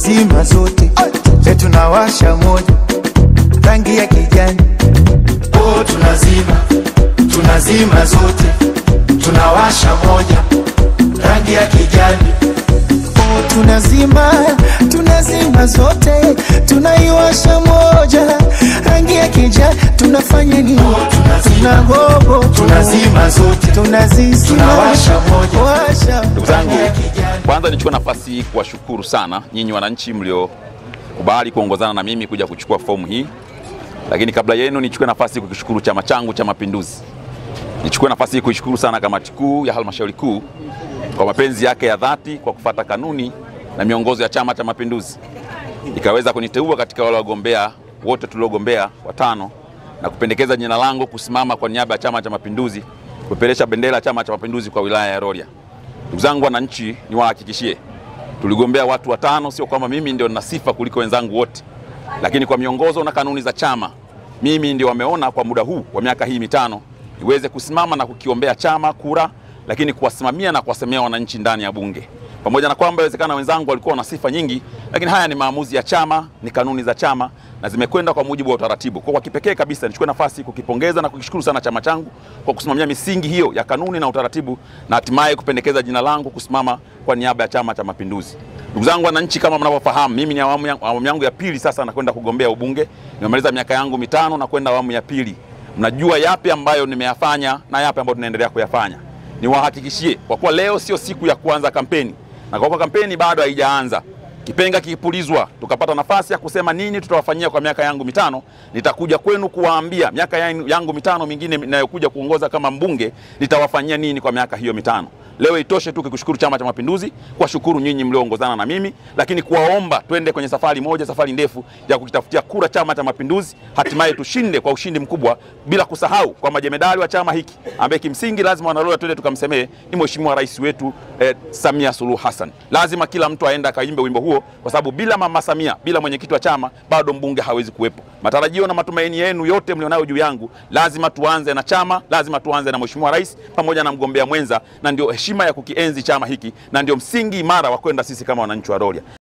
tunazima zote, tunawasha moja, rangi ya kijani. Oh, tunazima zote, tunawasha moja, rangi ya kijani. Oh, tunazima zote, tunaiwasha moja, rangi ya kijani. Tunafanya nini? Oh, tunazima zote, tunawasha moja, ndugu zangu. Kwanza nichukue nafasi hii kuwashukuru sana nyinyi wananchi mliokubali kuongozana na mimi kuja kuchukua fomu hii. Lakini kabla yenu nichukue nafasi kukishukuru chama changu cha Mapinduzi. Nichukue nafasi hii kuishukuru sana kamati kuu ya halmashauri kuu kwa mapenzi yake ya dhati kwa kufuata kanuni na miongozo ya Chama cha Mapinduzi. Ikaweza kuniteua katika wale wagombea wote tuliogombea watano na kupendekeza jina langu kusimama kwa niaba ya Chama cha Mapinduzi kupeperusha bendera ya Chama cha Mapinduzi kwa wilaya ya Rorya. Ndugu zangu wananchi, niwahakikishie tuligombea watu watano, sio kwamba mimi ndio nina sifa kuliko wenzangu wote. Lakini kwa miongozo na kanuni za chama, mimi ndio wameona kwa muda huu wa miaka hii mitano niweze kusimama na kukiombea chama kura, lakini kuwasimamia na kuwasemea wananchi ndani ya bunge. Pamoja na kwamba inawezekana wenzangu walikuwa na sifa nyingi, lakini haya ni maamuzi ya chama, ni kanuni za chama na zimekwenda kwa mujibu wa utaratibu. Kwa kipekee kabisa nichukue nafasi kukipongeza na kukishukuru sana chama changu kwa kusimamia misingi hiyo ya kanuni na utaratibu na hatimaye kupendekeza jina langu kusimama kwa niaba ya Chama cha Mapinduzi. Ndugu zangu wananchi, kama mnavyofahamu, mimi ni awamu yangu ya pili sasa nakwenda kugombea ubunge. Nimemaliza miaka yangu mitano na kwenda awamu ya pili. Mnajua yapi ambayo nimeyafanya na yapi ambayo tunaendelea kuyafanya. Niwahakikishie kwa kuwa leo sio siku ya kuanza kampeni. Na kwa kuwa kampeni bado haijaanza, kipenga kikipulizwa tukapata nafasi ya kusema nini tutawafanyia kwa miaka yangu mitano, nitakuja kwenu kuwaambia miaka yangu mitano mingine ninayokuja kuongoza kama mbunge nitawafanyia nini kwa miaka hiyo mitano. Leo itoshe tu kushukuru Chama cha Mapinduzi, kuwashukuru nyinyi mlioongozana na mimi, lakini kuwaomba twende kwenye safari moja, safari ndefu ya kukitafutia kura Chama cha Mapinduzi, hatimaye tushinde kwa ushindi mkubwa, bila kusahau kwa majemedali wa chama hiki ambaye kimsingi lazima wanarolea twende tukamsemee ni Mheshimiwa Rais wetu Samia Suluhu Hassan. Lazima kila mtu aende akaimbe wimbo huo, kwa sababu bila Mama Samia, bila mwenyekiti wa chama, bado mbunge hawezi kuwepo. Matarajio na matumaini yenu yote mlionayo juu yangu, lazima tuanze na chama, lazima tuanze na Mheshimiwa Rais pamoja na mgombea mwenza, na ndio heshima ya kukienzi chama hiki na ndio msingi imara wa kwenda sisi kama wananchi wa Rorya.